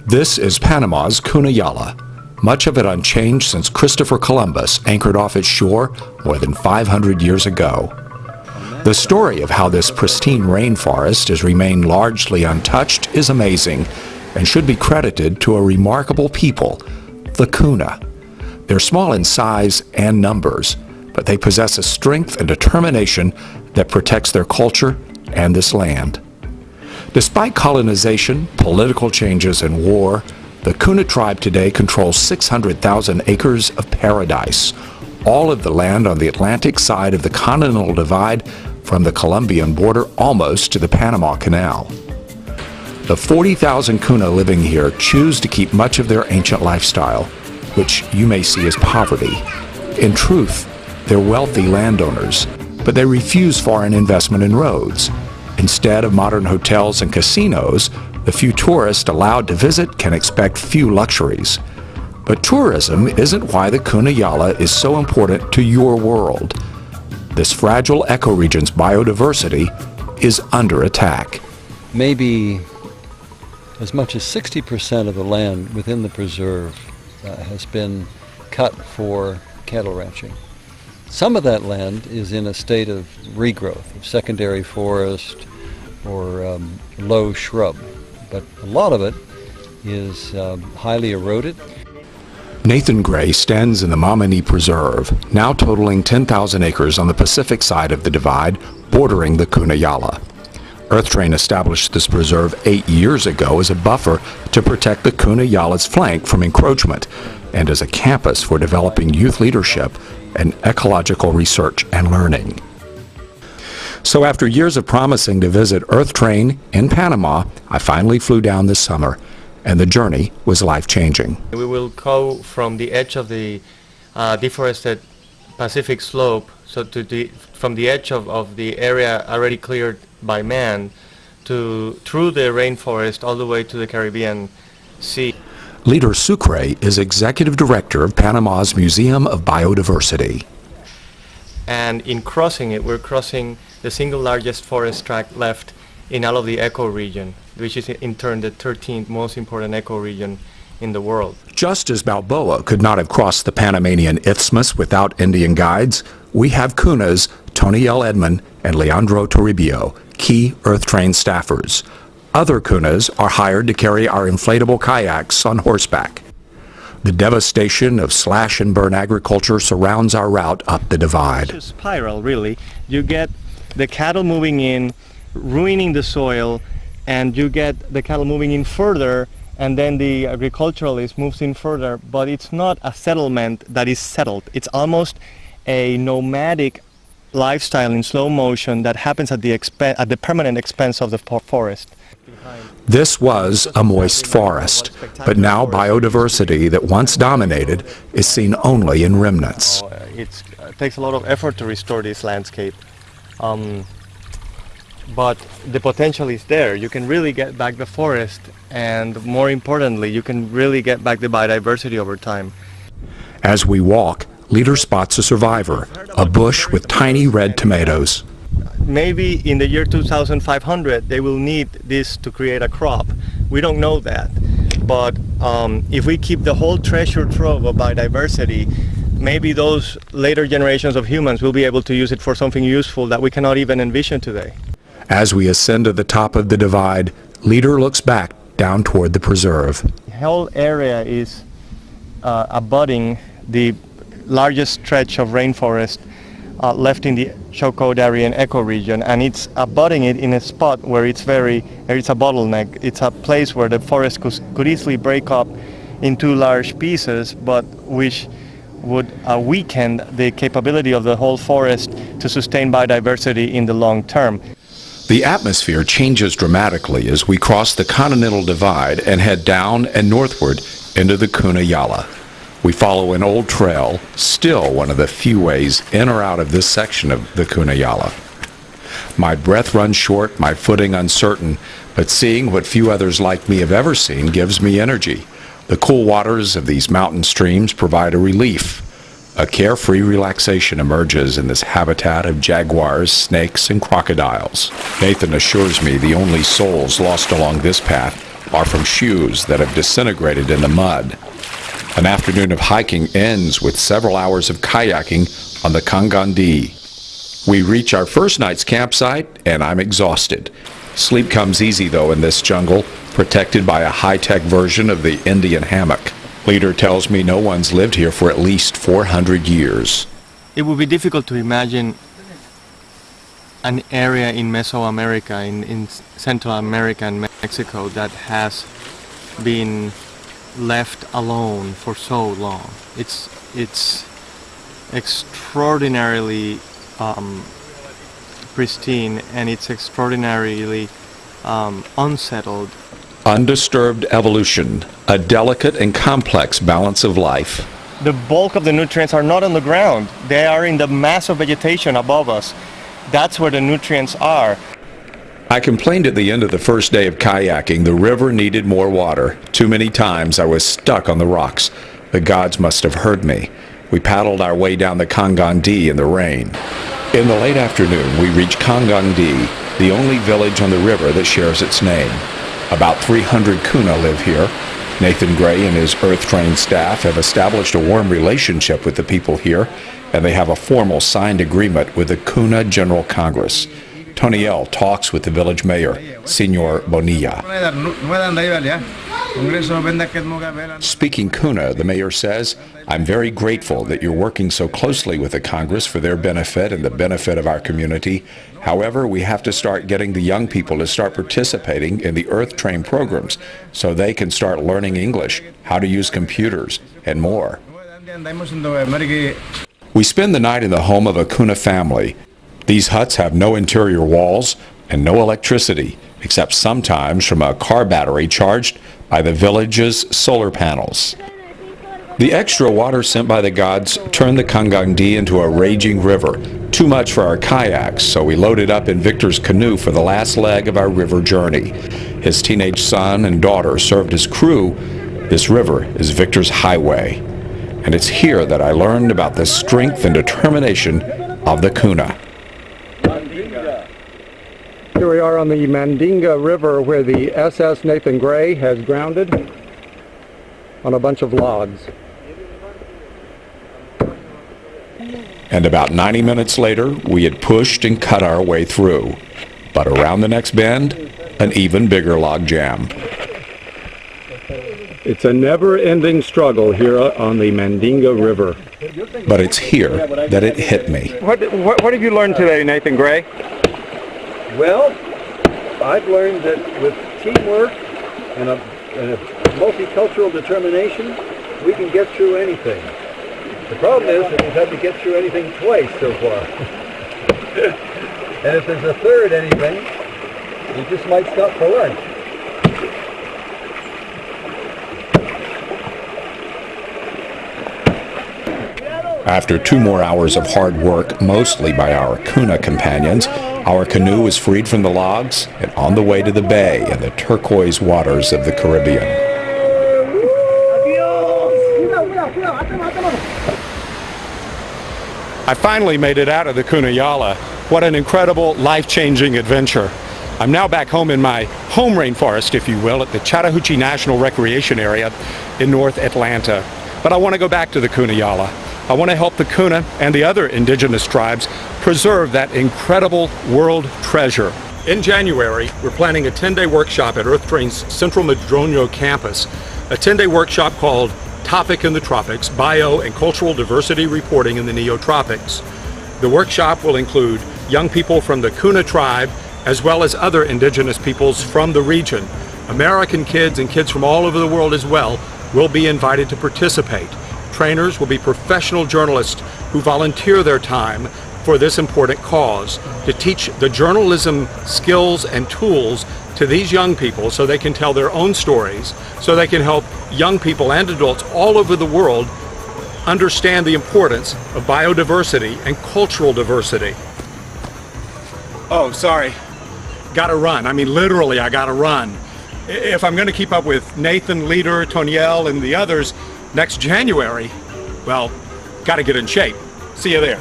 This is Panama's Kuna Yala, much of it unchanged since Christopher Columbus anchored off its shore more than 500 years ago. The story of how this pristine rainforest has remained largely untouched is amazing and should be credited to a remarkable people, the Kuna. They're small in size and numbers, but they possess a strength and determination that protects their culture and this land. Despite colonization, political changes, and war, the Kuna tribe today controls 600,000 acres of paradise, all of the land on the Atlantic side of the Continental Divide from the Colombian border almost to the Panama Canal. The 40,000 Kuna living here choose to keep much of their ancient lifestyle, which you may see as poverty. In truth, they're wealthy landowners, but they refuse foreign investment in roads. Instead of modern hotels and casinos, the few tourists allowed to visit can expect few luxuries. But tourism isn't why the Kuna Yala is so important to your world. This fragile ecoregion's biodiversity is under attack. Maybe as much as 60% of the land within the preserve has been cut for cattle ranching. Some of that land is in a state of regrowth, of secondary forest or low shrub, but a lot of it is highly eroded. Nathan Gray stands in the Mamani Preserve, now totaling 10,000 acres on the Pacific side of the divide, bordering the Kuna Yala. EarthTrain established this preserve 8 years ago as a buffer to protect the Kuna Yala's flank from encroachment and as a campus for developing youth leadership and ecological research and learning. So after years of promising to visit EarthTrain in Panama, I finally flew down this summer, and the journey was life-changing. We will go from the edge of the deforested Pacific slope, so from the edge of the area already cleared by man through the rainforest all the way to the Caribbean Sea. Leader Sucre is executive director of Panama's Museum of Biodiversity. And in crossing it, we're crossing the single largest forest tract left in all of the ecoregion, which is in turn the 13th most important ecoregion in the world. Just as Balboa could not have crossed the Panamanian Isthmus without Indian guides, we have Kunas Tony L. Edmond and Leandro Toribio, key EarthTrain staffers. Other Kunas are hired to carry our inflatable kayaks on horseback. The devastation of slash-and-burn agriculture surrounds our route up the divide. It's a spiral, really. You get the cattle moving in, ruining the soil, and you get the cattle moving in further, and then the agriculturalist moves in further, but it's not a settlement that is settled. It's almost a nomadic lifestyle in slow motion that happens at the permanent expense of the forest. This was a moist forest, but now biodiversity that once dominated is seen only in remnants. It takes a lot of effort to restore this landscape, but the potential is there. You can really get back the forest, and more importantly, you can really get back the biodiversity over time. As we walk, Leader spots a survivor, a bush with tiny red tomatoes. Maybe in the year 2500 they will need this to create a crop. We don't know that, but if we keep the whole treasure trove of biodiversity, maybe those later generations of humans will be able to use it for something useful that we cannot even envision today. As we ascend to the top of the divide, Leader looks back down toward the preserve. The whole area is abutting the largest stretch of rainforest left in the Choco-Darien ecoregion, and it's abutting it in a spot where it's a bottleneck. It's a place where the forest could easily break up into large pieces, but which would weaken the capability of the whole forest to sustain biodiversity in the long term. The atmosphere changes dramatically as we cross the Continental Divide and head down and northward into the Kuna Yala. We follow an old trail, still one of the few ways in or out of this section of the Kuna Yala. My breath runs short, my footing uncertain, but seeing what few others like me have ever seen gives me energy. The cool waters of these mountain streams provide a relief. A carefree relaxation emerges in this habitat of jaguars, snakes, and crocodiles. Nathan assures me the only souls lost along this path are from shoes that have disintegrated in the mud. An afternoon of hiking ends with several hours of kayaking on the Kangandi. We reach our first night's campsite, and I'm exhausted. Sleep comes easy, though, in this jungle, protected by a high-tech version of the Indian hammock. Leader tells me no one's lived here for at least 400 years. It would be difficult to imagine an area in Mesoamerica, in Central America and Mexico, that has been left alone for so long. It's extraordinarily pristine, and it's extraordinarily unsettled. Undisturbed evolution, a delicate and complex balance of life. The bulk of the nutrients are not on the ground. They are in the mass of vegetation above us. That's where the nutrients are. I complained at the end of the first day of kayaking the river needed more water. Too many times I was stuck on the rocks. The gods must have heard me. We paddled our way down the Kangandi in the rain. In the late afternoon, we reached Kangandi, the only village on the river that shares its name. About 300 Kuna live here. Nathan Gray and his earth-trained staff have established a warm relationship with the people here, and they have a formal signed agreement with the Kuna General Congress. Kuna Yala talks with the village mayor, Senor Bonilla. Speaking Kuna, the mayor says, "I'm very grateful that you're working so closely with the Congress for their benefit and the benefit of our community. However, we have to start getting the young people to start participating in the Earth Train programs so they can start learning English, how to use computers, and more." We spend the night in the home of a Kuna family. These huts have no interior walls and no electricity, except sometimes from a car battery charged by the village's solar panels. The extra water sent by the gods turned the Kangandi into a raging river, too much for our kayaks, so we loaded up in Victor's canoe for the last leg of our river journey. His teenage son and daughter served as crew. This river is Victor's highway, and it's here that I learned about the strength and determination of the Kuna. Here we are on the Mandinga River where the SS Nathan Gray has grounded on a bunch of logs. And about 90 minutes later, we had pushed and cut our way through. But around the next bend, an even bigger log jam. It's a never-ending struggle here on the Mandinga River. But it's here that it hit me. What have you learned today, Nathan Gray? Well, I've learned that with teamwork and a multicultural determination, we can get through anything. The problem is that we've had to get through anything twice so far. And if there's a third anything, we just might stop for lunch. After 2 more hours of hard work, mostly by our Kuna companions, our canoe was freed from the logs and on the way to the bay and the turquoise waters of the Caribbean. I finally made it out of the Kuna Yala. What an incredible, life-changing adventure. I'm now back home in my home rainforest, if you will, at the Chattahoochee National Recreation Area in North Atlanta. But I want to go back to the Kuna Yala. I want to help the Kuna and the other indigenous tribes preserve that incredible world treasure. In January, we're planning a 10-day workshop at Earth Train's Central Madroño campus, a 10-day workshop called Topic in the Tropics, Bio and Cultural Diversity Reporting in the Neotropics. The workshop will include young people from the Kuna tribe, as well as other indigenous peoples from the region. American kids and kids from all over the world as well will be invited to participate. Trainers will be professional journalists who volunteer their time for this important cause to teach the journalism skills and tools to these young people so they can tell their own stories, so they can help young people and adults all over the world understand the importance of biodiversity and cultural diversity. Oh, sorry. Gotta run. I mean, literally, I gotta run. If I'm going to keep up with Nathan, Leader, Toniel, and the others next January, well, gotta get in shape. See you there.